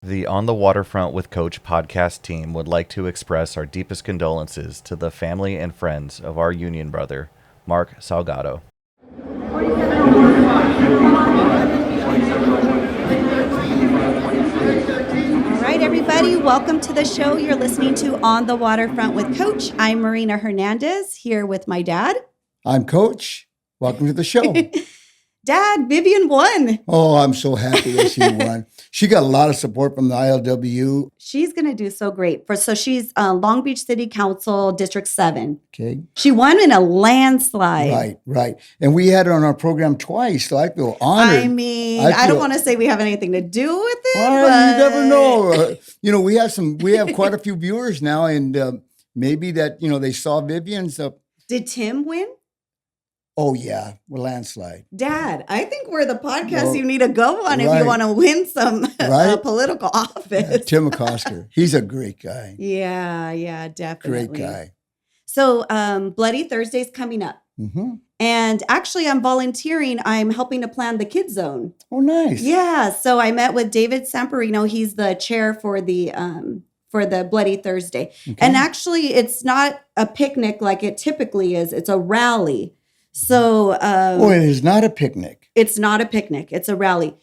The On the Waterfront with Coach podcast team would like to express our deepest condolences to the family and friends of our union brother, Mark Salgado. All right, everybody, welcome to the show. You're listening to On the Waterfront with Coach. I'm Marina Hernandez, here with my dad. I'm Coach. Welcome to the show. Dad, Vivian won. Oh, I'm so happy that she won. She got a lot of support from the ILWU. She's going to do so great. So she's Long Beach City Council, District 7. Okay. She won in a landslide. Right. And we had her on our program twice, so I feel honored. I don't want to say we have anything to do with it. Well, you never know. We have quite a few viewers now, and maybe that, they saw Vivian's. Did Tim win? Oh, yeah, with landslide. Dad, I think we're the podcast you need to go on if you want to win some political office. Tim McCosker, he's a great guy. Yeah, definitely. Great guy. So Bloody Thursday's coming up. Mm-hmm. And actually, I'm volunteering. I'm helping to plan the Kids Zone. Oh, nice. Yeah, so I met with David Samperino. He's the chair for the Bloody Thursday. Okay. And actually, it's not a picnic like it typically is. It's a rally. So, it is not a picnic. It's not a picnic. It's a rally.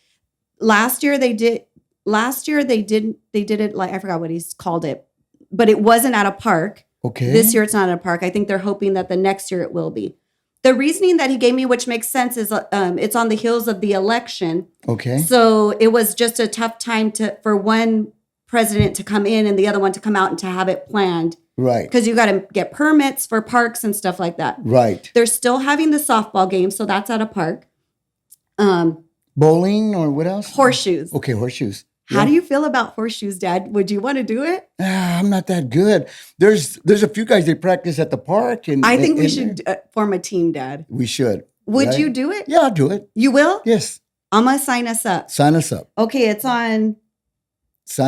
Last year they did it like, I forgot what he's called it, but it wasn't at a park. Okay. This year it's not at a park. I think they're hoping that the next year it will be. The reasoning that he gave me, which makes sense, is it's on the heels of the election. Okay. So it was just a tough time for one president to come in and the other one to come out and to have it planned. Right. Because you got to get permits for parks and stuff like that. Right. They're still having the softball game, so that's at a park. Bowling or what else? Horseshoes. Okay, horseshoes. How do you feel about horseshoes, Dad? Would you want to do it? I'm not that good. There's a few guys they practice at the park. I think we should form a team, Dad. We should. Would you do it? Yeah, I'll do it. You will? Yes. I'm going to sign us up. Sign us up. Okay, Sign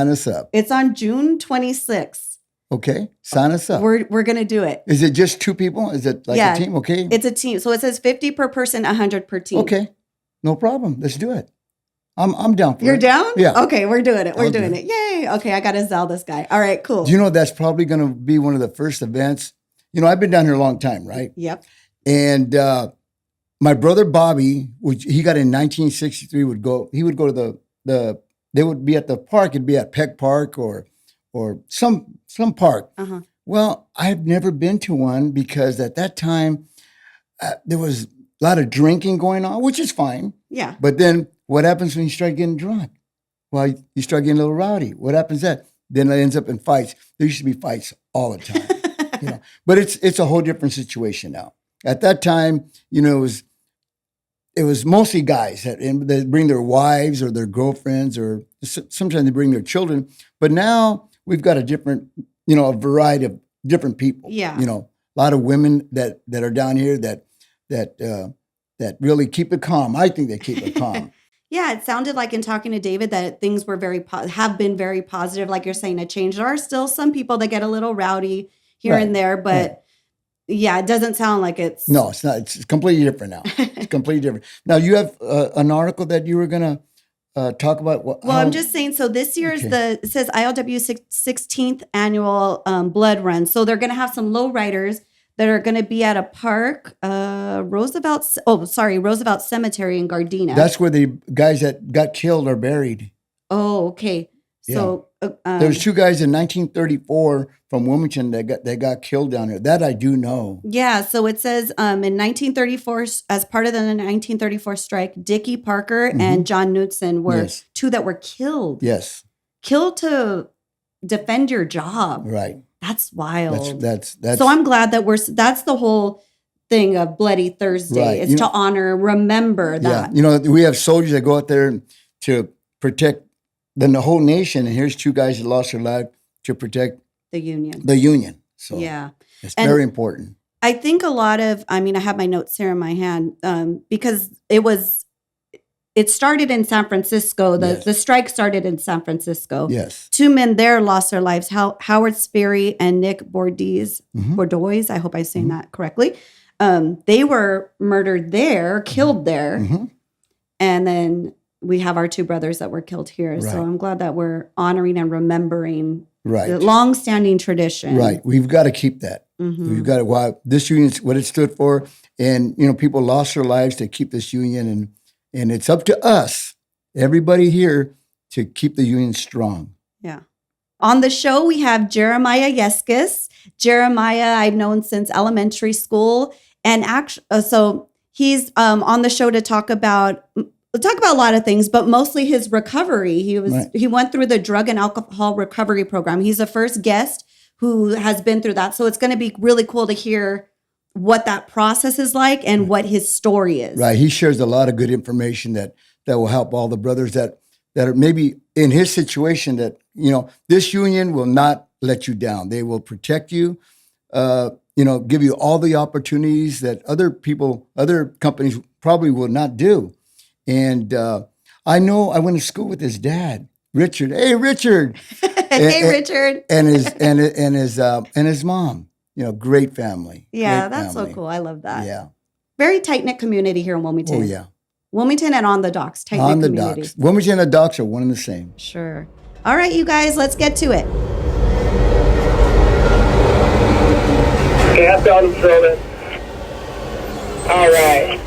us up. It's on June 26th. Okay, sign us up. We're going to do it. Is it just two people? Is it like a team? Okay. It's a team. So it says 50 per person, 100 per team. Okay, no problem. Let's do it. I'm down for it. You're down? Yeah. Okay, we're doing it. We're doing it. Yay. Okay, I got to Zell this guy. All right, cool. Do you know that's probably going to be one of the first events? I've been down here a long time, right? Yep. And my brother Bobby, which he got in 1963, he would go to they would be at the park. It'd be at Peck Park or some park. Uh-huh. Well, I've never been to one because at that time there was a lot of drinking going on, which is fine. Yeah. But then what happens when you start getting drunk? Well, you start getting a little rowdy. What happens then? Then it ends up in fights. There used to be fights all the time. But it's a whole different situation now. At that time, it was mostly guys that bring their wives or their girlfriends, or sometimes they bring their children. But now we've got a different, a variety of different people. Yeah. A lot of women that are down here that really keep it calm. I think they keep it calm. Yeah, it sounded like in talking to David that things were have been very positive. Like you're saying, a change. There are still some people that get a little rowdy here and there, but yeah, it doesn't sound like it's. No, it's not. It's completely different now. It's completely different. Now, you have an article that you were going to talk about. I'm just saying, so this year's it says ILW 16th annual blood run. So they're going to have some low riders that are going to be at a park, Roosevelt Cemetery in Gardena. That's where the guys that got killed are buried. Oh, okay. So there's two guys in 1934 from Wilmington that got killed down there. That I do know. Yeah. So it says in 1934, as part of the 1934 strike, Dickie Parker and John Knudsen were two that were killed. Yes. Killed to defend your job. Right. That's wild. That's. So I'm glad that that's the whole thing of Bloody Thursday. Right. It's to honor, remember that. Yeah. We have soldiers that go out there to protect the whole nation, and here's two guys that lost their life to protect the Union. So it's very important. I think a lot of, I have my notes here in my hand because it started in San Francisco. The strike started in San Francisco. Yes. Two men there lost their lives, Howard Sperry and Nick Bordeaux. I hope I'm saying that correctly. They were murdered there, killed there. And then we have our two brothers that were killed here. Right. So I'm glad that we're honoring and remembering Right. the long-standing tradition. Right. We've got to keep that. Mhm. We've got to, this union, what it stood for. And, people lost their lives to keep this union. And it's up to us, everybody here, to keep the union strong. Yeah. On the show, we have Jeremiah Yescas. Jeremiah, I've known since elementary school. And so he's on the show to talk about a lot of things, but mostly his recovery. He went through the drug and alcohol recovery program. He's the first guest who has been through that. So it's going to be really cool to hear what that process is like and what his story is. Right. He shares a lot of good information that will help all the brothers that are maybe in his situation, that, this union will not let you down. They will protect you, give you all the opportunities that other companies probably will not do. And I know I went to school with his dad, Richard. Hey, Richard. Richard. And his mom. Great family. Yeah, Great that's family. so cool. I love that. Yeah. Very tight-knit community here in Wilmington. Oh, yeah. Wilmington and on the docks. Tight-knit On the community. docks. Wilmington and the docks are one and the same. Sure. All right, you guys, let's get to it. Okay, I've got them filming. All right.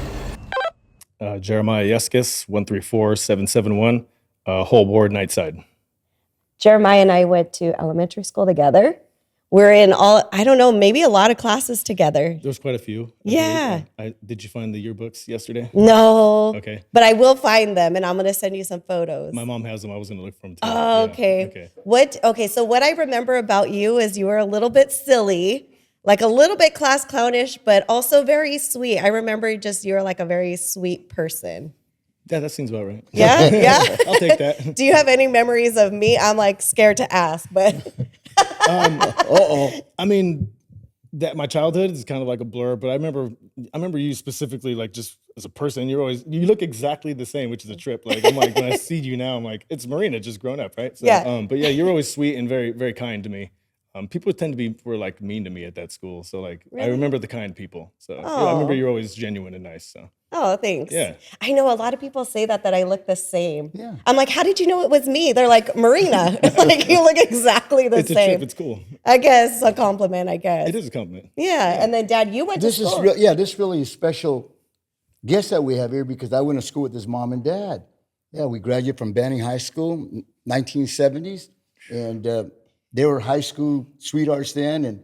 Jeremiah Yescas, 134771, whole board, Nightside. Jeremiah and I went to elementary school together. We're in maybe a lot of classes together. There's quite a few. Yeah. Did you find the yearbooks yesterday? No. Okay. But I will find them, and I'm going to send you some photos. My mom has them. I was going to look for them too. Oh, Yeah. okay. So what I remember about you is you were a little bit silly, like a little bit class clownish, but also very sweet. I remember you were like a very sweet person. Yeah, that seems about right. Yeah? Yeah? I'll take that. Do you have any memories of me? I'm like scared to ask, but... I mean, that my childhood is kind of like a blur, but I remember you specifically, like, just as a person. You look exactly the same, which is a trip. Like, I'm like, when I see you now, I'm like, it's Marina just grown up, right? So, Yeah. But yeah, you're always sweet and very, very kind to me. People tend to were like mean to me at that school. So like, Really? I remember the kind people. So yeah, I Oh. remember you're always genuine and nice. So Oh, thanks. Yeah. I know a lot of people say that I look the same. Yeah. I'm like, how did you know it was me? They're like, Marina. Like, you look exactly the it's a same. trip. It's cool. I guess a compliment, I guess. It is a compliment. Yeah. And then Dad, you went This to is school. this really a special guest that we have here, because I went to school with his mom and dad. Yeah, we graduated from Banning High School, 1970s, and they were high school sweethearts then,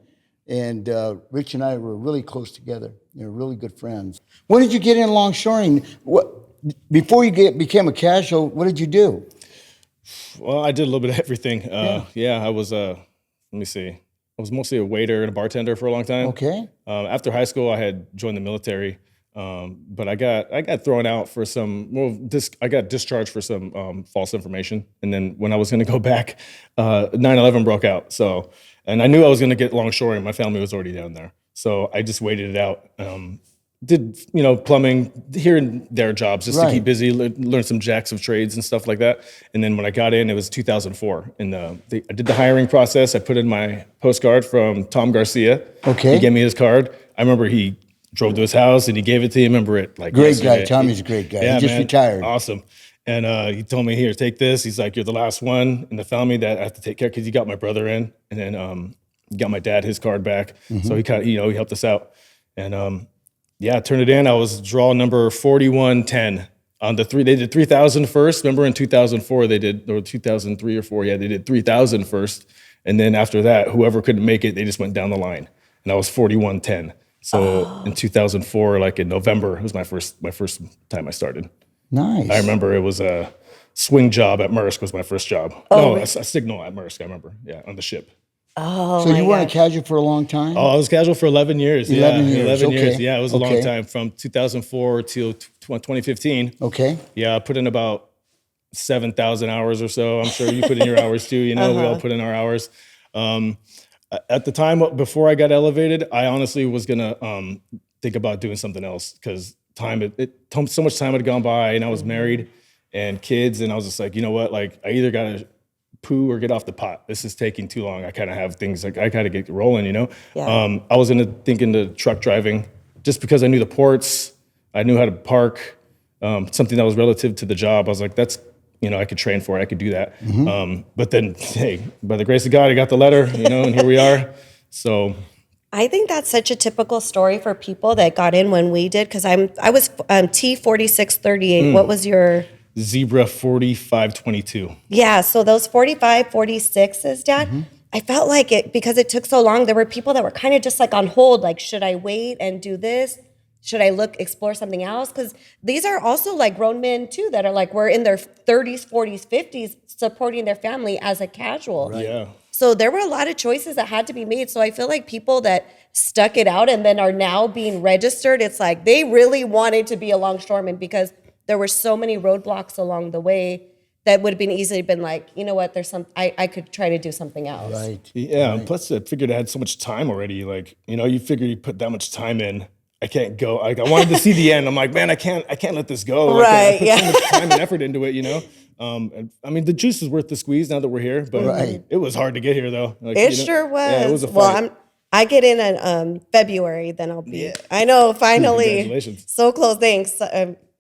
and Rich and I were really close together. They were really good friends. When did you get in longshoring? Before you became a casual, what did you do? Well, I did a little bit of everything. Yeah, I was, let me see. I was mostly a waiter and a bartender for a long time. Okay. After high school, I had joined the military, but I got thrown out for I got discharged for some false information. And then when I was going to go back, 9/11 broke out. So, and I knew I was going to get longshoring. My family was already down there. So I just waited it out. Did, plumbing here and there jobs just to Right. keep busy, learn some jacks of trades and stuff like that. And then when I got in, it was 2004. And I did the hiring process. I put in my postcard from Tom Garcia. Okay. He gave me his card. I remember he drove to his house and he gave it to me. I remember it like Great yesterday. guy. Tommy's a great guy. Yeah, He just man. retired. Awesome. And he told me, here, take this. He's like, you're the last one in the family that I have to take care, because he got my brother in. And then he got my dad his card back. Mm-hmm. So he kind of, he helped us out. And yeah, turned it in. I was draw number 4110 on the three. They did 3,000 first. Remember in 2004, they did, or 2003 or 4, yeah, they did 3,000 first. And then after that, whoever couldn't make it, they just went down the line. And I was 4110. So in 2004, like in November, it was my first time I started. Nice. I remember it was a swing job at Maersk was my first job. No, a signal at Maersk, I remember. Yeah, on the ship. Oh, So my you weren't gosh. a casual for a long time? Oh, I was casual for 11 years. 11 yeah, years, 11 years. okay. Yeah, it was a long Okay. time, from 2004 till 2015. Okay. Yeah, I put in about 7,000 hours or so. I'm sure you put in your hours too. We all put in our hours. At the time, before I got elevated, I honestly was gonna think about doing something else, because so much time had gone by, and I was married and kids, and I was just like, you know what? Like, I either gotta poo or get off the pot. This is taking too long. I kind of have things like I gotta get rolling, Yeah. I was thinking the truck driving, just because I knew the ports, I knew how to park. something that was relative to the job. I was like, that's, I could train for it. I could do that. But then, hey, by the grace of God, I got the letter, and here we are. So I think that's such a typical story for people that got in when we did, because I was T4638. What was your? Zebra 4522. Yeah, so those 45, 46s, Dad, I felt like it, because it took so long, there were people that were kind of just like on hold, like, should I wait and do this? Should I explore something else? Because these are also like grown men too that are like, we're in their 30s, 40s, 50s, supporting their family as a casual. Right. Yeah. So there were a lot of choices that had to be made. So I feel like people that stuck it out and then are now being registered, it's like they really wanted to be a longshoreman, because there were so many roadblocks along the way that would have been easily been like, you know what, I could try to do something else. Right. Yeah. Right. Plus I figured I had so much time already. Like, you figure you put that much time in, I can't go. Like, I wanted to see the end. I'm like, man, I can't let this go. Like, Right. I put so much time and effort into it, And, I mean, the juice is worth the squeeze now that we're here, but it was hard to get here though. Like, It sure was. Yeah, it was a fight. Well, I get in February, then I'll be. Yeah. I know, finally. Congratulations. So close. Thanks.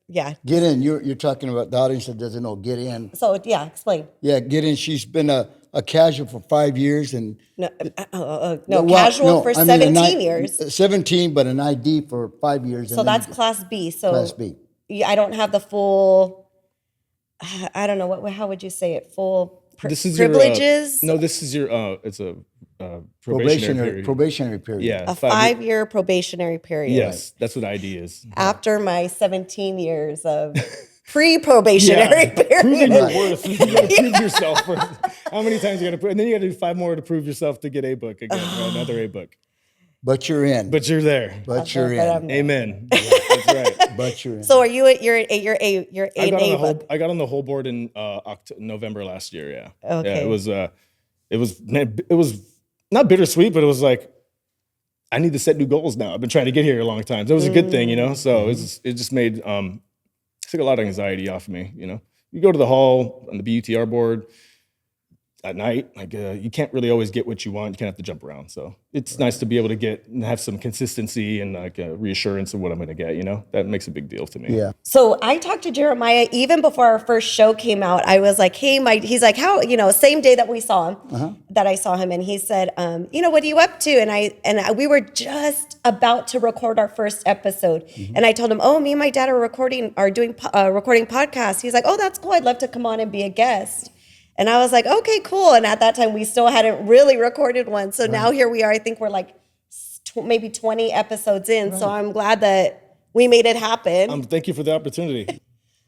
Yeah. Get in. You're talking about the audience that doesn't know. Get in. So yeah, explain. Yeah, get in. She's been a casual for 5 years and Casual for 17 years. 17, but an ID for 5 years. So that's Class B. So Class B. I don't have the full. I don't know how would you say it? Full This is privileges. no, this is your. It's a probationary period. Yeah, a 5-year probationary period. Yes, that's what ID is. After my 17 years of pre-probationary period. Proving your worth. You gotta prove yourself first. How many times you got to prove? And then you got to do 5 more to prove yourself to get a book again, another A book. But you're in. But you're there. But you're in. Amen. Yeah, that's right. But you're in. So are you? You're A book. I got on the whole board in November last year. Yeah. Okay. Yeah, it was not bittersweet, but it was like, I need to set new goals now. I've been trying to get here a long time. So it was a good thing, So it just made took a lot of anxiety off of me. You go to the hall on the BUTR board at night, like you can't really always get what you want. You kind of have to jump around. So it's nice to be able to get and have some consistency and like a reassurance of what I'm going to get. That makes a big deal to me. Yeah. So I talked to Jeremiah even before our first show came out. I was like, hey, he's like, how, same day that we saw him, that I saw him. And he said, what are you up to? And we were just about to record our first episode. And I told him, me and my dad are recording podcasts. He's like, oh, that's cool. I'd love to come on and be a guest. And I was like, okay, cool. And at that time, we still hadn't really recorded one. So now here we are. I think we're like maybe 20 episodes in. Right. So I'm glad that we made it happen. Thank you for the opportunity.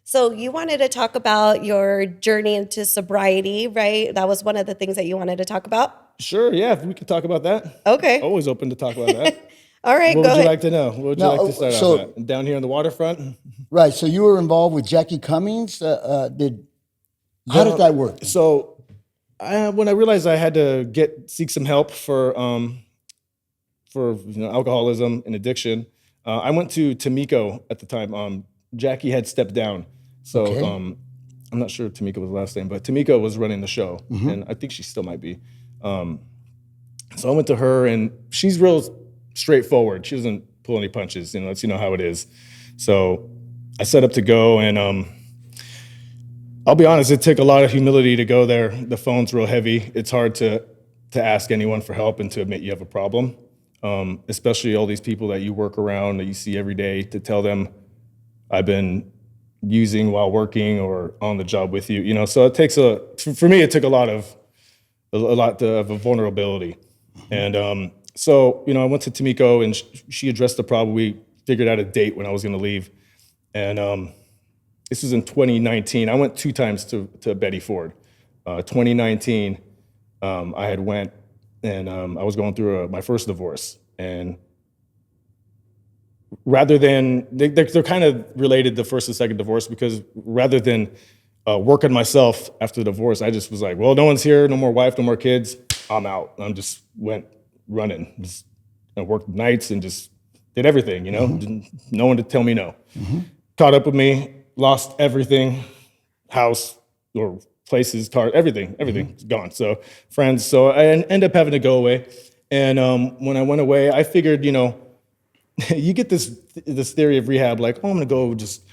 So you wanted to talk about your journey into sobriety, right? That was one of the things that you wanted to talk about? Sure, yeah, we could talk about that. Okay. Always open to talk about that. All right, go ahead. What would you like to know? What would you like to start off at? Down here on the waterfront? Right, so you were involved with Jackie Cummings. How did that work? So, when I realized I had to seek some help for alcoholism and addiction, I went to Tamiko at the time. Jackie had stepped down, so I'm not sure if Tamiko was the last name, but Tamiko was running the show, and I think she still might be. So I went to her, and she's real straightforward. She doesn't pull any punches. Lets you know how it is. So I set up to go, and I'll be honest, it took a lot of humility to go there. The phone's real heavy. It's hard to ask anyone for help and to admit you have a problem, especially all these people that you work around, that you see every day, to tell them I've been using while working or on the job with you. So it takes for me, it took a lot of vulnerability. And so, I went to Tamiko, and she addressed the problem. We figured out a date when I was going to leave. And this was in 2019. I went 2 times to Betty Ford. 2019, I had went, and I was going through my first divorce. And rather than, they're kind of related, the first and second divorce, because rather than work on myself after the divorce, I just was like, well, no one's here, no more wife, no more kids, I'm out. And I just went running, I worked nights and just did everything, no one to tell me no. Caught up with me. Lost everything, house or places, car, everything's gone. So friends, so I ended up having to go away. And when I went away, I figured, you get this theory of rehab, like, I'm gonna go just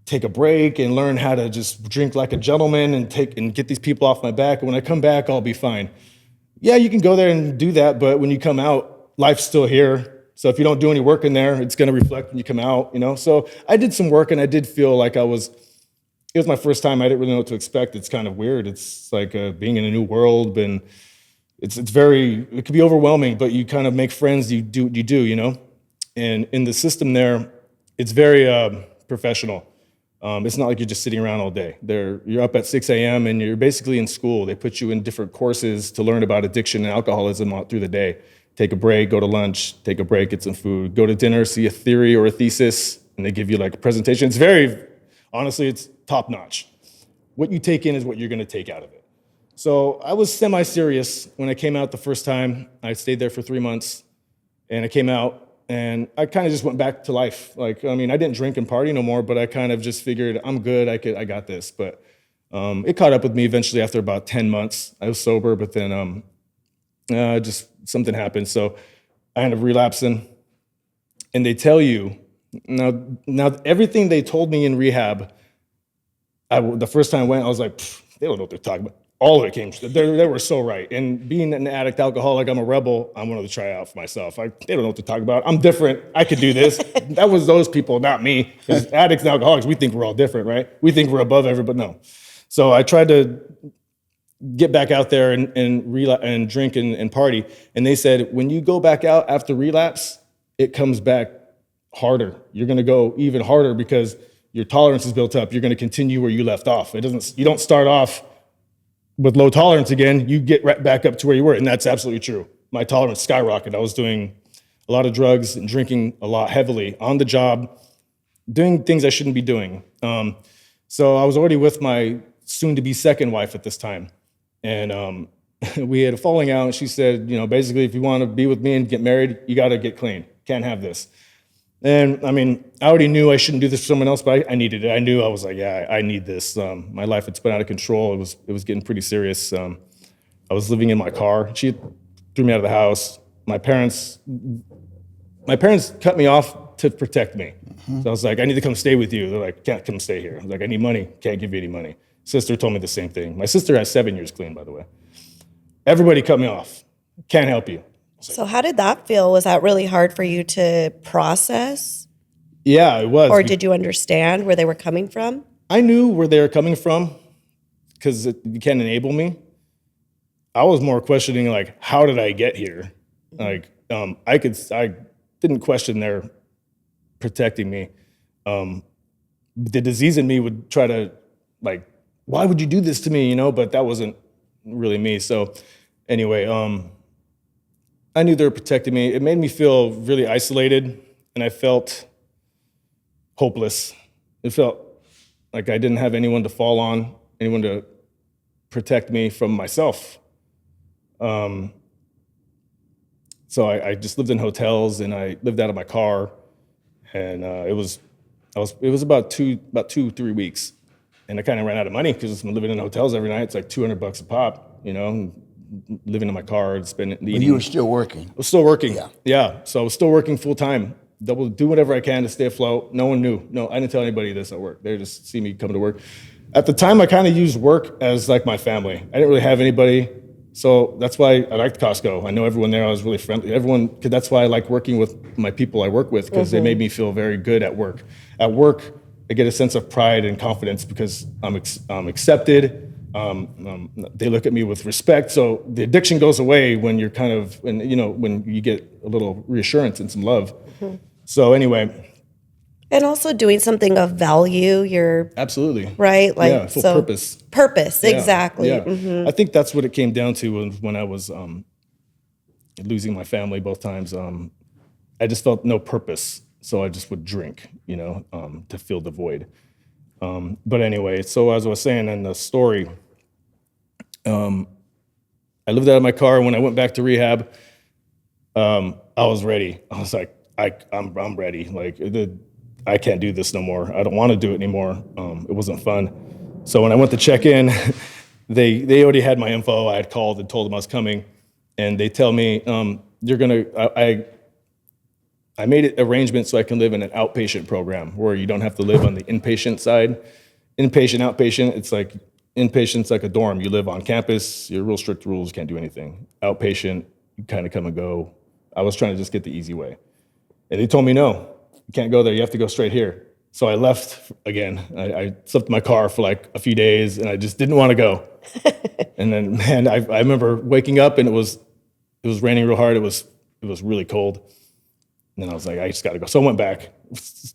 take a break and learn how to just drink like a gentleman and get these people off my back. And when I come back, I'll be fine. Yeah, you can go there and do that, but when you come out, life's still here. So if you don't do any work in there, it's going to reflect when you come out, you know? So I did some work, and I did feel like it was my first time. I didn't really know what to expect. It's kind of weird. It's like being in a new world, and it can be overwhelming, but you kind of make friends, you do, you know? And in the system there, it's very professional. It's not like you're just sitting around all day. You're up at 6 a.m. and you're basically in school. They put you in different courses to learn about addiction and alcoholism all through the day. Take a break, go to lunch, take a break, get some food, go to dinner, see a theory or a thesis, and they give you like a presentation. Honestly, it's top notch. What you take in is what you're gonna take out of it. So I was semi-serious when I came out the first time. I stayed there for 3 months, and I came out, and I kind of just went back to life. Like, I mean, I didn't drink and party no more, but I kind of just figured I'm good, I got this. But it caught up with me eventually after about 10 months. I was sober, but then just something happened. So I ended up relapsing. And they tell you, now everything they told me in rehab, the first time I went, I was like, they don't know what they're talking about. All of it came, they were so right. And being an addict, alcoholic, I'm a rebel, I wanted to try it out for myself. They don't know what to talk about. I'm different, I could do this. That was those people, not me. Because addicts and alcoholics, we think we're all different, right? We think we're above everybody, no. So I tried to get back out there and drink and party. And they said, when you go back out after relapse, it comes back harder. You're gonna go even harder because your tolerance is built up. You're gonna continue where you left off. You don't start off with low tolerance again, you get right back up to where you were. And that's absolutely true. My tolerance skyrocketed. I was doing a lot of drugs and drinking a lot heavily on the job, doing things I shouldn't be doing. So I was already with my soon-to-be second wife at this time. And we had a falling out, and she said, basically, if you want to be with me and get married, you got to get clean. Can't have this. And I mean, I already knew I shouldn't do this for someone else, but I needed it. I knew I was like, yeah, I need this. My life had spun out of control. It was getting pretty serious. I was living in my car. She threw me out of the house. My parents cut me off to protect me. Mm-hmm. So I was like, I need to come stay with you. They're like, can't come stay here. I was like, I need money. Can't give you any money. Sister told me the same thing. My sister has 7 years clean, by the way. Everybody cut me off. Can't help you. So how did that feel? Was that really hard for you to process? Yeah, it was. Or did you understand where they were coming from? I knew where they were coming from because you can't enable me. I was more questioning, like, how did I get here? Like, I didn't question their protecting me. The disease in me would try to, like, why would you do this to me? But that wasn't really me. So anyway, I knew they were protecting me. It made me feel really isolated, and I felt hopeless. It felt like I didn't have anyone to fall on, anyone to protect me from myself. So I just lived in hotels, and I lived out of my car, and it was about 2-3 weeks, and I kind of ran out of money because I'm living in hotels every night. It's like $200 a pop, living in my car and spending. But you were still working. I was still working. Yeah. Yeah. So I was still working full time. Do whatever I can to stay afloat. No one knew. No, I didn't tell anybody this at work. They just see me come to work. At the time, I kind of used work as like my family. I didn't really have anybody. So that's why I liked Costco. I know everyone there. I was really friendly. That's why I like working with my people I work with, because they made me feel very good at work. At work, I get a sense of pride and confidence because I'm accepted. They look at me with respect. So the addiction goes away when you're when you get a little reassurance and some love. Mm-hmm. So anyway. And also doing something of value. Absolutely. Right? Like, for purpose. Purpose, yeah, exactly. Yeah. Mm-hmm. I think that's what it came down to when I was losing my family both times. I just felt no purpose. So I just would drink, to fill the void. But anyway, so as I was saying in the story, I lived out of my car. When I went back to rehab, I was ready. I was like, I'm ready. Like, I can't do this no more. I don't want to do it anymore. It wasn't fun. So when I went to check in, they already had my info. I had called and told them I was coming, and they tell me, I made arrangements so I can live in an outpatient program where you don't have to live on the inpatient side. Inpatient, outpatient, it's like inpatient's like a dorm. You live on campus, you're real strict rules, can't do anything. Outpatient, you kind of come and go. I was trying to just get the easy way. And they told me, no, you can't go there, you have to go straight here. So I left again. I slept in my car for like a few days and I just didn't want to go. And then, man, I remember waking up and it was raining real hard. It was really cold. And then I was like, I just got to go. So I went back,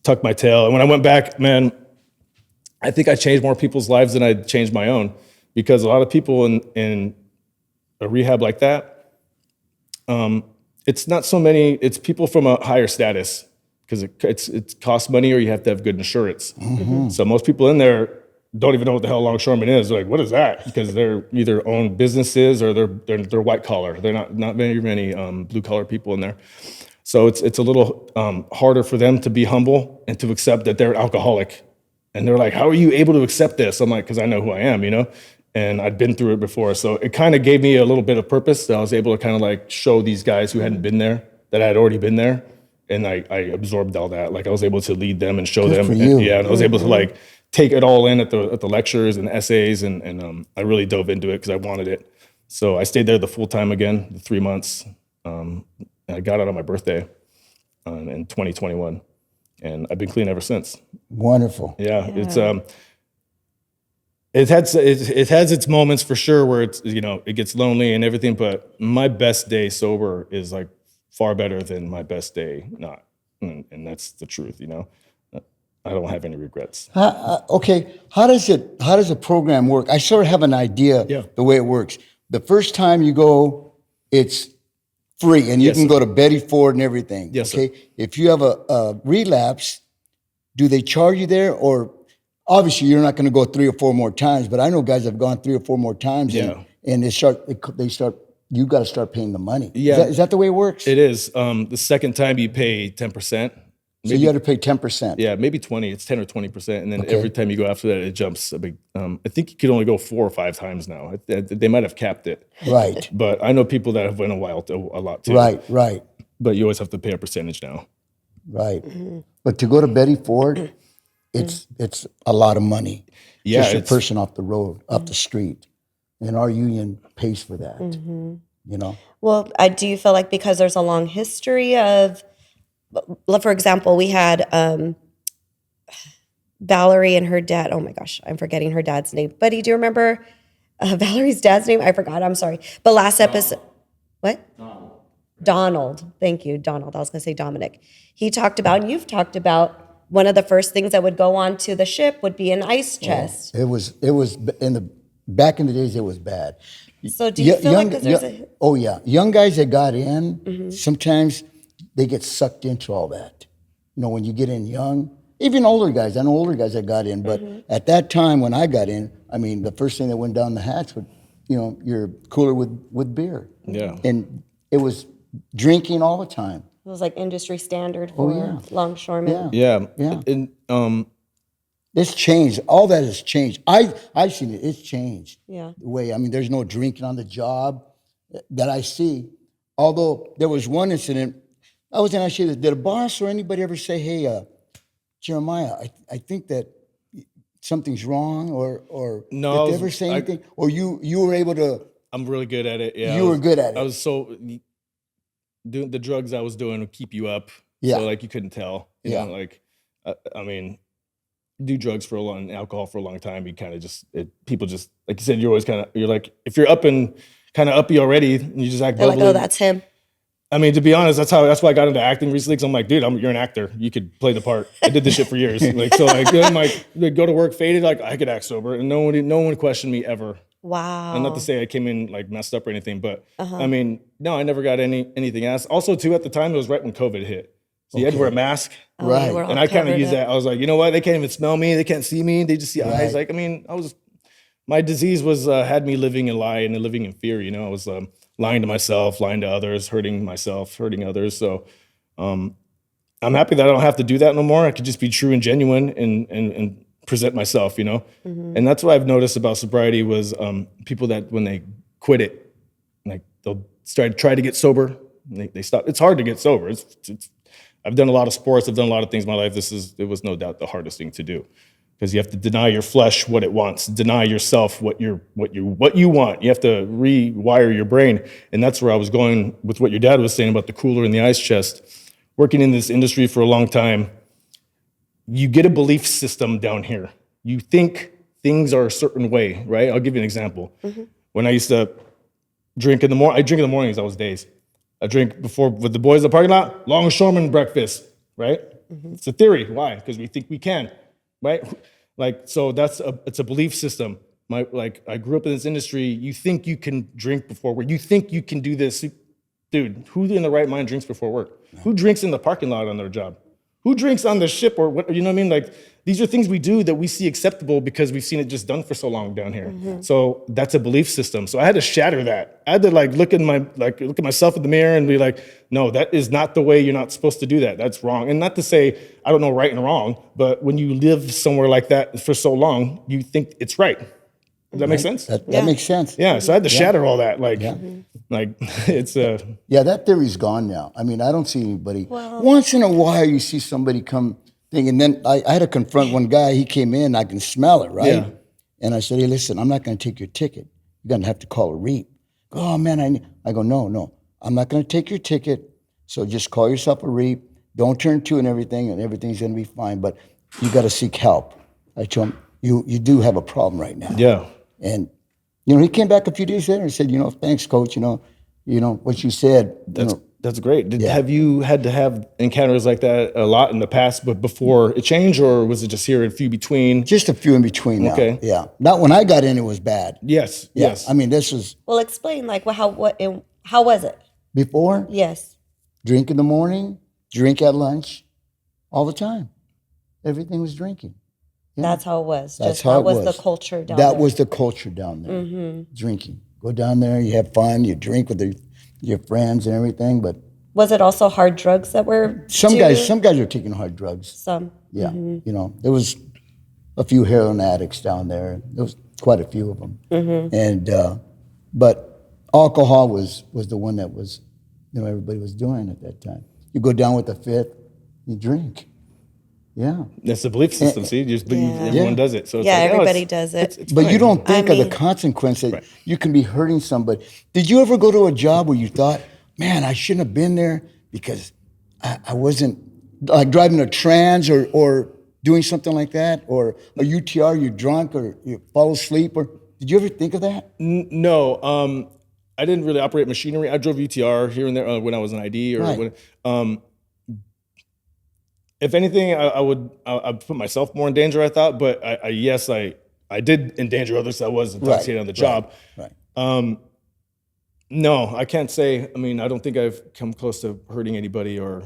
tucked my tail. And when I went back, man, I think I changed more people's lives than I changed my own, because a lot of people in a rehab like that, it's not so many, it's people from a higher status, because it costs money or you have to have good insurance. So most people in there don't even know what the hell longshoreman is. They're like, what is that? Because they're either own businesses or they're white collar. They're not very many blue collar people in there. So it's a little harder for them to be humble and to accept that they're an alcoholic. And they're like, how are you able to accept this? I'm like, because I know who I am, and I'd been through it before. So it kind of gave me a little bit of purpose that I was able to kind of like show these guys who hadn't been there that I had already been there. And I absorbed all that. Like I was able to lead them and show them. And I was able to like take it all in at the lectures and essays. And I really dove into it because I wanted it. So I stayed there the full time again, the 3 months. And I got out on my birthday in 2021. And I've been clean ever since. Wonderful. Yeah. It has its moments for sure where it's, it gets lonely and everything, but my best day sober is like far better than my best day not. And that's the truth, I don't have any regrets. Okay. How does a program work? I sort of have an idea the way it works. The first time you go, it's free, and you can go to Betty Ford and everything. Yes, okay. Sir. If you have a relapse, do they charge you there, or obviously you're not going to go 3 or 4 more times? But I know guys have gone 3 or 4 more times, and they start. You got to start paying the money. Yeah, is that the way it works? It is. The second time you pay 10%. So you got to pay 10%. Yeah, maybe 20. It's 10 or 20%, and then every time you go after that, it jumps a big. I think you could only go 4 or 5 times now. They might have capped it. Right. But I know people that have went a lot too. Right. But you always have to pay a percentage now. Right. But to go to Betty Ford, it's a lot of money. Yeah, just a person off the road, off the street, and our union pays for that. Well, do you feel like because there's a long history of, for example, we had Valerie and her dad. Oh my gosh, I'm forgetting her dad's name. Buddy, do you remember Valerie's dad's name? I forgot. I'm sorry. But last episode, what? Donald. Thank you, Donald. I was going to say Dominic. He talked about, and you've talked about, one of the first things that would go on to the ship would be an ice chest. It was back in the days. It was bad. So do you feel like there's a... Oh yeah, young guys that got in, sometimes they get sucked into all that. When you get in young, even older guys. I know older guys that got in, but at that time when I got in, I mean, the first thing that went down the hatch was, your cooler with beer. Yeah. And it was drinking all the time. It was like industry standard for longshoremen. Yeah. And it's changed. All that has changed. I've seen it. It's changed. Yeah. The way, there's no drinking on the job that I see. Although there was one incident, I was going to ask you this. Did a boss or anybody ever say, hey, Jeremiah, I think that something's wrong, or no, did they ever say anything? Or you were able to? I'm really good at it. Yeah, you were good at it. I was doing the drugs I was doing would keep you up. Yeah. So like you couldn't tell. You know, like do drugs for alcohol for a long time. You kind of people just, like you said, you're like, if you're up and kind of uppy already, and you just act They're bubbly. like, oh, that's him. I mean, to be honest, that's why I got into acting recently. Because I'm like, dude, you're an actor. You could play the part. I did this shit for years. I'm like, go to work faded. Like I could act sober, and no one questioned me ever. Wow. And not to say I came in like messed up or anything, but I mean, no, I never got anything asked. Also, too, at the time, it was right when COVID hit. So you had to wear a mask. Right. We're all And I kind of covered used up. that. I was like, you know what? They can't even smell me. They can't see me. They just see eyes. Like, I mean, my disease was, had me living a lie and living in fear. I was lying to myself, lying to others, hurting myself, hurting others. So I'm happy that I don't have to do that no more. I could just be true and genuine and present myself, And that's what I've noticed about sobriety was people that when they quit it, like they'll try to get sober, and they stop. It's hard to get sober. I've done a lot of sports. I've done a lot of things in my life. It was no doubt the hardest thing to do, because you have to deny your flesh what it wants, deny yourself what you want. You have to rewire your brain. And that's where I was going with what your dad was saying about the cooler and the ice chest. Working in this industry for a long time, you get a belief system down here. You think things are a certain way, right? I'll give you an example. When I used to drink in the morning, I drink in the mornings, I was days. I drink before with the boys in the parking lot, longshoreman breakfast, right? It's a theory. Why? Because we think we can, right? Like, so it's a belief system. I grew up in this industry. You think you can drink before work. You think you can do this. Dude, who in the right mind drinks before work? Who drinks in the parking lot on their job? Who drinks on the ship or what? You know what I mean? Like, these are things we do that we see acceptable because we've seen it just done for so long down here. So that's a belief system. So I had to shatter that. I had to look at myself in the mirror and be like, no, that is not the way. You're not supposed to do that. That's wrong. And not to say I don't know right and wrong, but when you live somewhere like that for so long, you think it's right. Does that make sense? That makes sense. Yeah. So I had to shatter all that. It's Yeah, that theory's gone now. I mean, I don't see anybody. Once in a while, you see somebody come thing, and then I had to confront one guy. He came in, I can smell it, right? Yeah. And I said, hey, listen, I'm not going to take your ticket. You're going to have to call a REAP. Oh, man, I go, no, I'm not going to take your ticket. So just call yourself a REAP. Don't turn to and everything's going to be fine. But you got to seek help. I told him, you do have a problem right now. Yeah. And, he came back a few days later and said, thanks, coach, what you said. That's great. Have you had to have encounters like that a lot in the past, but before it changed, or was it just here a few between? Just a few in between now. Okay. Yeah. Not when I got in, it was bad. Yes. Yeah. Yes. I mean, this was Well, explain how was it? before, Yes. drink in the morning, drink at lunch, all the time. Everything was drinking. Yeah. That's how it was. That's how it was. That was the culture down there. That was the culture down there. Drinking. Go down there, you have fun, you drink with your friends and everything, but Was it also hard drugs that were some guys are taking hard drugs. Some. Yeah. There was a few heroin addicts down there. There was quite a few of them. And but alcohol was the one that was everybody was doing at that time. You go down with the fifth, you drink. Yeah. That's the belief system. See, you just believe everyone does it. So it's everybody does it. It's But fine. you don't think of the consequence that you can be hurting somebody. Did you ever go to a job where you thought, man, I shouldn't have been there because I wasn't like driving a trans or doing something like that, or a UTR, you're drunk or you fall asleep, or did you ever think of that? No. I didn't really operate machinery. I drove UTR here and there when I was an ID or when. If anything, I would put myself more in danger, I thought, but I did endanger others. I was intoxicated on the job. Right. No, I can't say. I mean, I don't think I've come close to hurting anybody or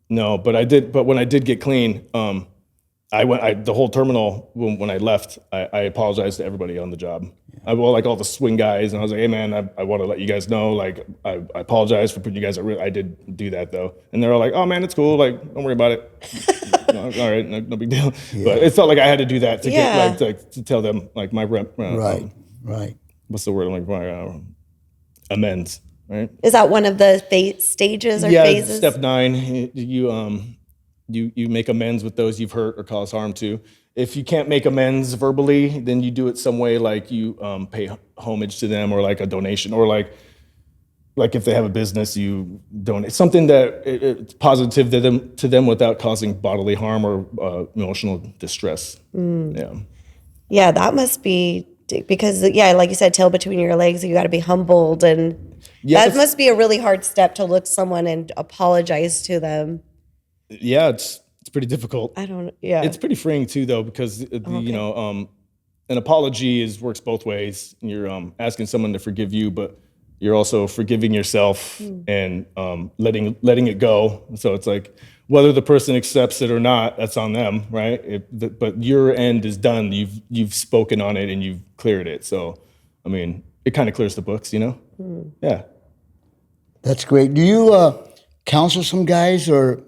no, but I did. But when I did get clean, the whole terminal when I left, I apologized to everybody on the job. I like all the swing guys, and I was like, "Hey, man, I want to let you guys know, like, I apologize for putting you guys at risk. I did do that, though." And they're all like, "Oh, man, it's cool. Like, don't worry about it. All right, no big deal." Yeah. But it felt like I had to do that to get to tell them like my rep. Right. What's the word I'm looking for? Amends. Right. Is that one of the stages or phases? Step 9. You make amends with those you've hurt or caused harm to. If you can't make amends verbally, then you do it some way, like you pay homage to them, or like a donation, or like if they have a business, you donate something that it's positive to them without causing bodily harm or emotional distress. Yeah, that must be because like you said, tail between your legs. You got to be humbled, and that must be a really hard step to look someone and apologize to them. Yeah, it's pretty difficult. It's pretty freeing too, though, because an apology works both ways. You're asking someone to forgive you, but you're also forgiving yourself and letting it go. So it's like whether the person accepts it or not, that's on them, right? But your end is done. You've spoken on it and you've cleared it. So, I mean, it kind of clears the books, Yeah. That's great. Do you counsel some guys, or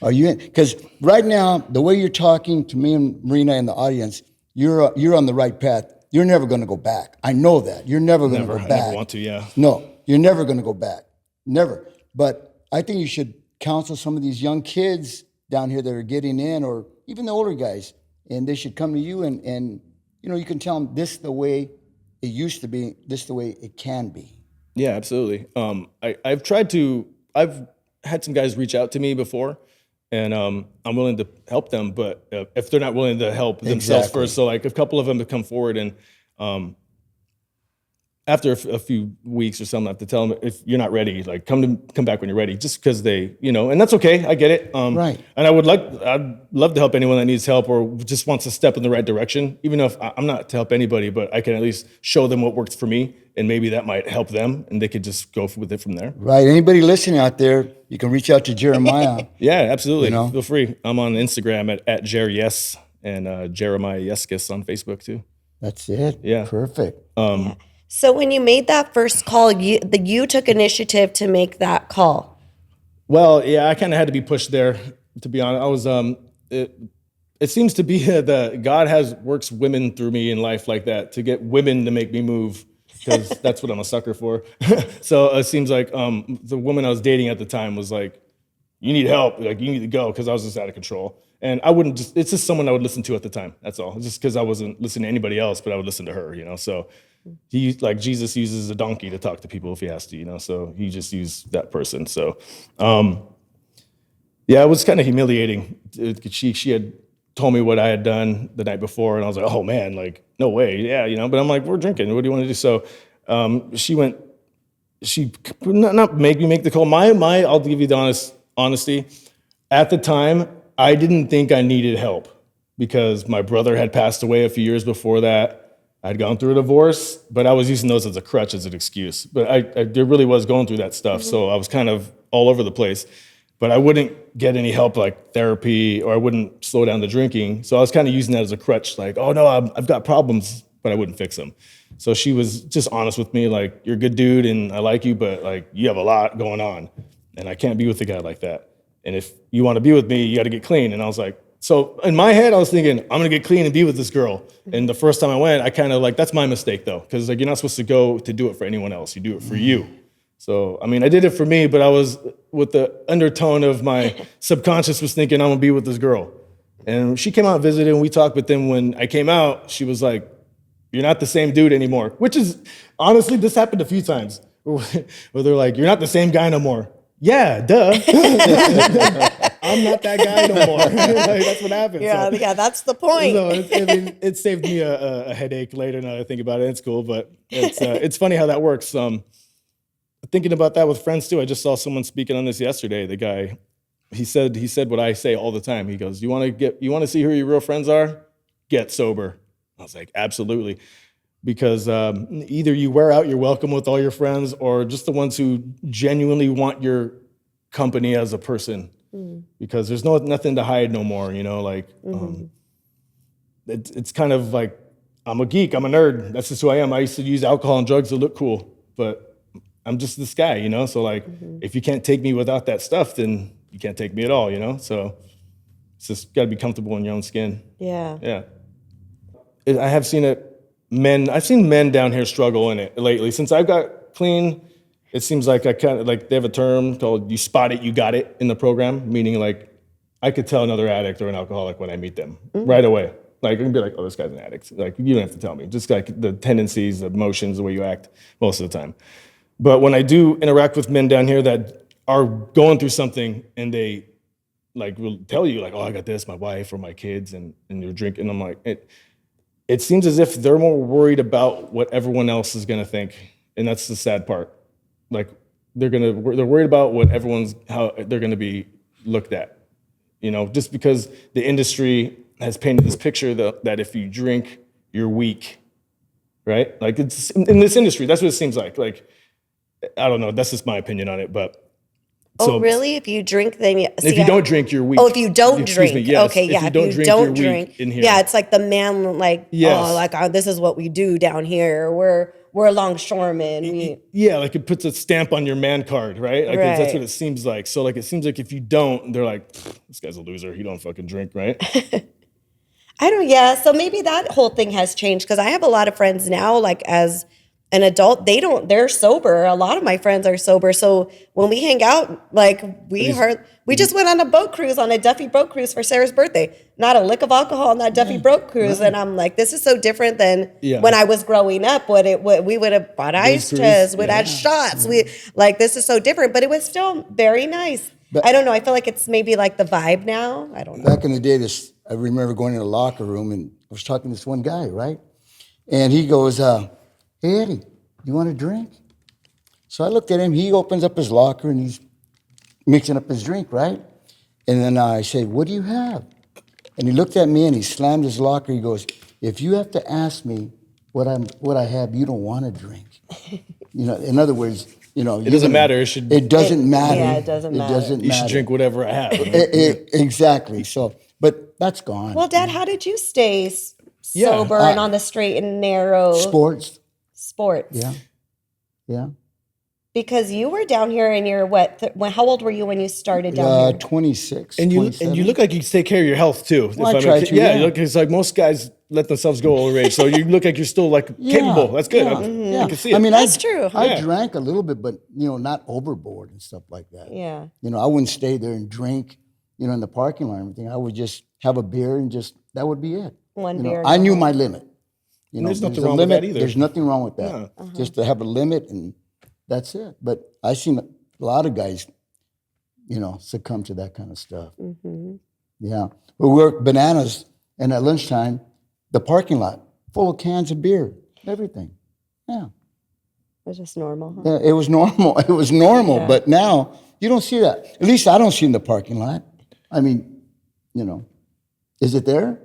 are you in? Because right now, the way you're talking to me and Marina and the audience, you're on the right path. You're never going to go back. I know that. You're never going to go back. I never want to, yeah. No, you're never going to go back. Never. But I think you should counsel some of these young kids down here that are getting in, or even the older guys, and they should come to you and you can tell them this the way it used to be, this the way it can be. Yeah, absolutely. I've had some guys reach out to me before, and I'm willing to help them, but if they're not willing to help themselves first, so like a couple of them have come forward, and after a few weeks or something, I have to tell them, if you're not ready, like come back when you're ready, just because they, and that's okay. I get it. Right. And I'd love to help anyone that needs help or just wants to step in the right direction, even if I'm not to help anybody, but I can at least show them what works for me, and maybe that might help them, and they could just go with it from there. Right. Anybody listening out there, you can reach out to Jeremiah. Yeah, absolutely. Feel free. I'm on Instagram at Yes and Jeremiah Yescas on Facebook too. That's it. Yeah. Perfect. So when you made that first call, you took initiative to make that call. Well, yeah, I kind of had to be pushed there, to be honest. I was, it seems to be that God works women through me in life like that, to get women to make me move, because that's what I'm a sucker for. So it seems like the woman I was dating at the time was like, you need help, like you need to go, because I was just out of control. And it's just someone I would listen to at the time, that's all. Just because I wasn't listening to anybody else, but I would listen to her, so. Jesus uses a donkey to talk to people if he has to, so he just used that person. So, yeah, it was kind of humiliating. She had told me what I had done the night before, and I was like, oh man, like, no way. Yeah, but I'm like, we're drinking. What do you want to do? So she not make me make the call. I'll give you the honesty. At the time, I didn't think I needed help because my brother had passed away a few years before that. I'd gone through a divorce, but I was using those as a crutch, as an excuse. But I really was going through that stuff, so I was kind of all over the place. But I wouldn't get any help like therapy, or I wouldn't slow down the drinking. So I was kind of using that as a crutch, like, oh no, I've got problems, but I wouldn't fix them. So she was just honest with me, like, you're a good dude and I like you, but like you have a lot going on, and I can't be with a guy like that. And if you want to be with me, you got to get clean. And I was like, so in my head, I was thinking, I'm going to get clean and be with this girl. And the first time I went, I kind of like, that's my mistake though. Because like, you're not supposed to go to do it for anyone else. You do it for you. So, I mean, I did it for me, but I was with the undertone of my subconscious was thinking, I'm going to be with this girl. And she came out and visited and we talked. But then when I came out, she was like, you're not the same dude anymore. Which is, honestly, this happened a few times. Where they're like, you're not the same guy no more. Yeah, duh. I'm not that guy no more. Like, that's what happened. Yeah, that's the point. So it saved me a headache later. Now that I think about it, it's cool, but it's funny how that works. Thinking about that with friends too. I just saw someone speaking on this yesterday. The guy, he said what I say all the time. He goes, you want to see who your real friends are? Get sober. I was like, absolutely. Because either you wear out your welcome with all your friends, or just the ones who genuinely want your company as a person. Because there's nothing to hide no more, it's kind of like, I'm a geek, I'm a nerd, that's just who I am. I used to use alcohol and drugs to look cool, but I'm just this guy, so like, if you can't take me without that stuff, then you can't take me at all, so it's just got to be comfortable in your own skin. Yeah. I have seen it. I've seen men down here struggle in it lately. Since I've got clean, it seems like I kind of like, they have a term called "you spot it, you got it" in the program, meaning like I could tell another addict or an alcoholic when I meet them right away. Like I can be like, oh, this guy's an addict. Like you don't have to tell me, just like the tendencies, the emotions, the way you act most of the time. But when I do interact with men down here that are going through something and they like will tell you like, oh, I got this, my wife or my kids, and you're drinking, I'm like, it seems as if they're more worried about what everyone else is gonna think, and that's the sad part. Like they're worried about how they're gonna be looked at, just because the industry has painted this picture that if you drink, you're weak, right? Like it's in this industry, that's what it seems like. Like I don't know, that's just my opinion on it, but. Oh, really? If you drink, then if you don't drink, you're weak. Oh, if you don't drink. Me, yes. Okay, yeah. If you don't drink, you're weak in here. Yeah, it's like the man, like, yes. This is what we do down here. We're longshoremen. Yeah, like it puts a stamp on your man card, right? Like that's what it seems like. So like it seems like if you don't, they're like, this guy's a loser. He don't fucking drink, right? So maybe that whole thing has changed because I have a lot of friends now, like as an adult, they're sober. A lot of my friends are sober. So when we hang out, like we just went on a boat cruise, on a Duffy boat cruise for Sarah's birthday. Not a lick of alcohol on that Duffy boat cruise. And I'm like, this is so different than when I was growing up. We would have bought ice chests, we'd had shots. This is so different, but it was still very nice. But I don't know. I feel like it's maybe like the vibe now. I don't know. Back in the day, I remember going in the locker room and I was talking to this one guy, right? And he goes, hey, Eddie, you want a drink? So I looked at him. He opens up his locker and he's mixing up his drink, right? And then I say, what do you have? And he looked at me and he slammed his locker. He goes, if you have to ask me what I have, you don't want to drink. In other words, it doesn't matter. It doesn't matter. Yeah, it doesn't matter. You should drink whatever I have. Exactly. So, but that's gone. Well, Dad, how did you stay sober and on the straight and narrow? Sports. Yeah. Because you were down here and you're how old were you when you started down here? 26. And you look like you take care of your health too. Well, I try to. Yeah, you look, it's like most guys let themselves go overage. So you look like you're still capable. That's good. I can see it. I mean, that's true. I drank a little bit, but not overboard and stuff like that. Yeah. I wouldn't stay there and drink, in the parking lot or anything. I would just have a beer and that would be it. One beer. I knew my limit. There's nothing wrong with that either. There's nothing wrong with that. Yeah. Just to have a limit and that's it. But I've seen a lot of guys, succumb to that kind of stuff. Mm-hmm. Yeah. We worked bananas, and at lunchtime, the parking lot full of cans of beer, everything. Yeah. It was just normal, huh? Yeah, it was normal. It was normal. Yeah. But now you don't see that. At least I don't see in the parking lot. I mean, is it there?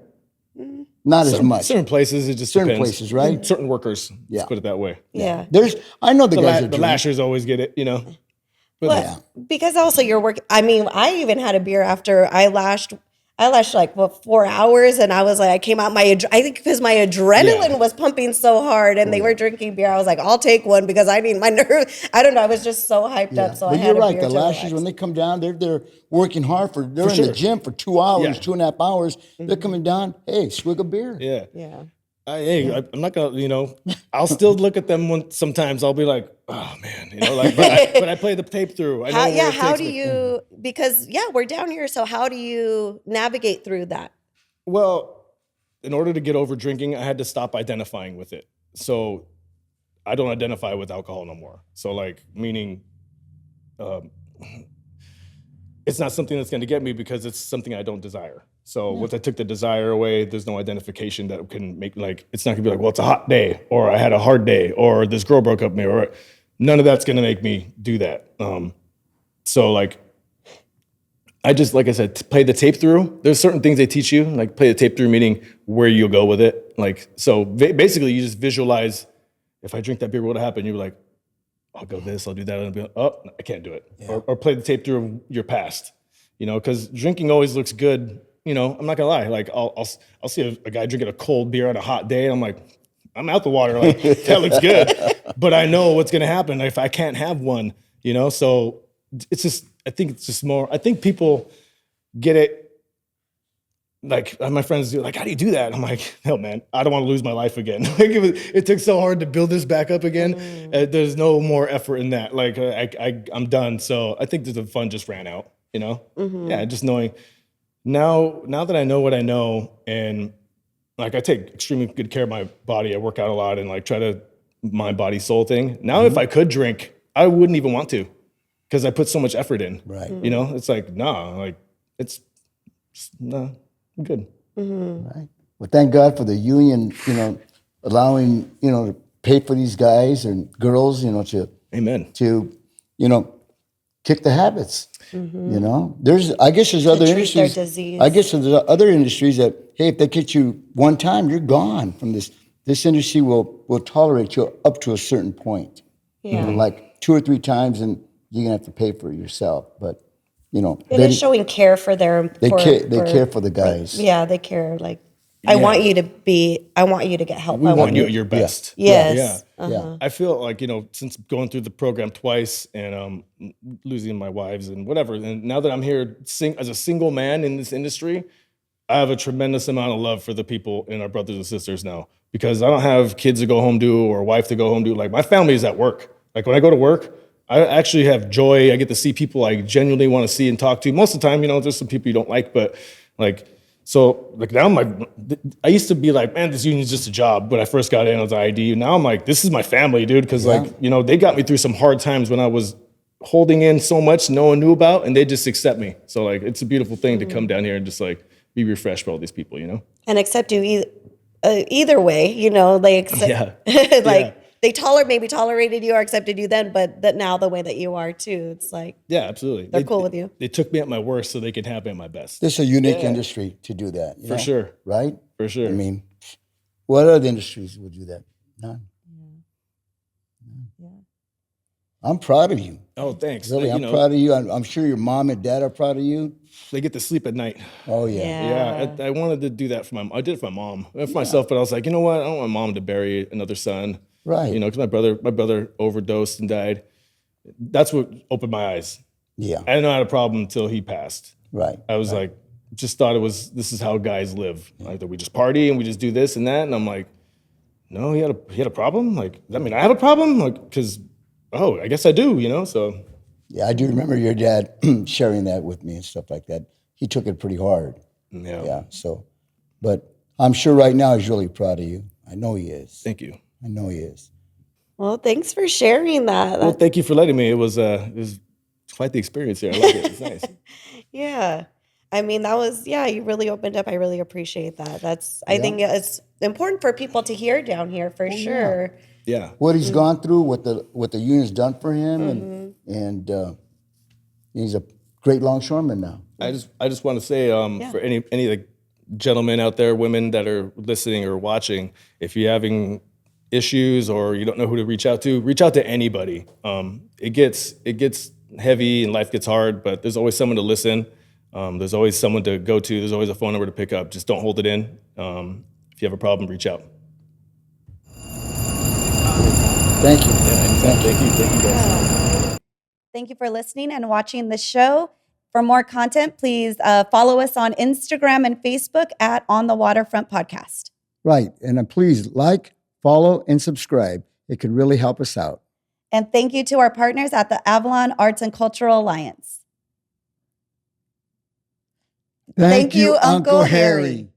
Not as much. Certain places, it just certain depends. Places, right? And certain workers. Let's put it that way. Yeah. I know the guys that the lashers always get it, But because also you're working. I mean, I even had a beer after I lashed 4 hours, and I was like, I came out I think because my adrenaline was pumping so hard, and they were drinking beer. I was like, I'll take one because I need my nerve. I don't know. I was just so hyped up. So but I had you're a right. beer The lashers, when they come down, they're working hard they're in the gym for 2 hours, 2.5 hours. Mm-hmm. They're coming down. Hey, swig a beer. Yeah. Yeah. I'm not gonna, I'll still look at them sometimes. I'll be like, oh man, but I play the tape through. I know how do you? Because we're down here. So how do you navigate through that? Well, in order to get over drinking, I had to stop identifying with it. So I don't identify with alcohol no more. So meaning, it's not something that's going to get me because it's something I don't desire. So once I took the desire away, there's no identification that can make it's not gonna be like, well, it's a hot day, or I had a hard day, or this girl broke up with me, or none of that's gonna make me do that. So I just, like I said, play the tape through. There's certain things they teach you, play the tape through, meaning where you'll go with it. So basically you just visualize, if I drink that beer, what'll happen? You're like, I'll go this, I'll do that, and I'll be like, oh, I can't do it. Yeah. Or play the tape through your past, because drinking always looks good. I'm not gonna lie. I'll see a guy drinking a cold beer on a hot day, and I'm like, I'm out the water. That looks good, but I know what's gonna happen if I can't have one. So it's just. I think it's just more. I think people get it. My friends do. How do you do that? I'm like, hell, man, I don't want to lose my life again. It took so hard to build this back up again. There's no more effort in that. I'm done. So I think the fun just ran out. Mm-hmm. Yeah, just knowing. Now that I know what I know, and I take extremely good care of my body. I work out a lot and try to mind, body, soul thing. Now, if I could drink, I wouldn't even want to, because I put so much effort in. Right. It's I'm good. Mm-hmm. Right. Well, thank God for the union, allowing, to pay for these guys and girls, to Amen. To, kick the habits. Mm-hmm. I guess there's other industries. I guess there's other industries that, hey, if they get you one time, you're gone from this. This industry will tolerate you up to a certain point. Yeah. 2 or 3 times, and you're gonna have to pay for it yourself. But it is showing care for their. They care for the guys. Yeah, they care. I want you to get help. We want you at your best. Yeah. Yes. Yeah. Yeah. I feel since going through the program twice and losing my wives and whatever, and now that I'm here as a single man in this industry, I have a tremendous amount of love for the people and our brothers and sisters now, because I don't have kids to go home to or a wife to go home to. Like, my family is at work. Like, when I go to work, I actually have joy. I get to see people I genuinely want to see and talk to. Most of the time, there's some people you don't like, but like, so like now I used to be like, man, this union's just a job. When I first got in, I was ID. Now I'm like, this is my family, dude. Cause they got me through some hard times when I was holding in so much no one knew about, and they just accept me. So like, it's a beautiful thing to come down here and just like be refreshed by all these people, And accept you either way, they accept, they maybe tolerated you or accepted you then, but that now the way that you are too, it's like, yeah, absolutely. They're cool with you. They took me at my worst so they could have me at my best. This is a unique industry to do that. For sure. Right? For sure. I mean, what other industries would do that? None. Yeah. I'm proud of you. Oh, thanks. Really, I'm proud of you. I'm sure your mom and dad are proud of you. They get to sleep at night. Oh, yeah. Yeah, I wanted to do that for I did it for my mom, and for myself, but I was like, you know what? I don't want my mom to bury another son. Right. Because my brother overdosed and died. That's what opened my eyes. Yeah. I didn't know I had a problem until he passed. Right. I was like, just thought this is how guys live. Like, that we just party and we just do this and that. And I'm like, no, he had a problem? Like, I mean, I have a problem? Like, because, I guess I do, so. Yeah, I do remember your dad sharing that with me and stuff like that. He took it pretty hard. Yeah. So, but I'm sure right now he's really proud of you. I know he is. Thank you. I know he is. Well, thanks for sharing that. Well, thank you for letting me. It was quite the experience here. I love it. It's nice. Yeah. I mean, that was, you really opened up. I really appreciate that. I think it's important for people to hear down here for sure. Yeah. What he's gone through, what the union's done for him, and he's a great longshoreman now. I just want to say for any of the gentlemen out there, women that are listening or watching, if you're having issues or you don't know who to reach out to anybody. It gets heavy and life gets hard, but there's always someone to listen. There's always someone to go to. There's always a phone number to pick up. Just don't hold it in. If you have a problem, reach out. Thank you. Thank you guys. Thank you for listening and watching the show. For more content, please follow us on Instagram and Facebook at On the Waterfront Podcast. Right. And please like, follow, and subscribe. It could really help us out. And thank you to our partners at the Avalon Arts and Cultural Alliance. Thank you, Uncle Harry.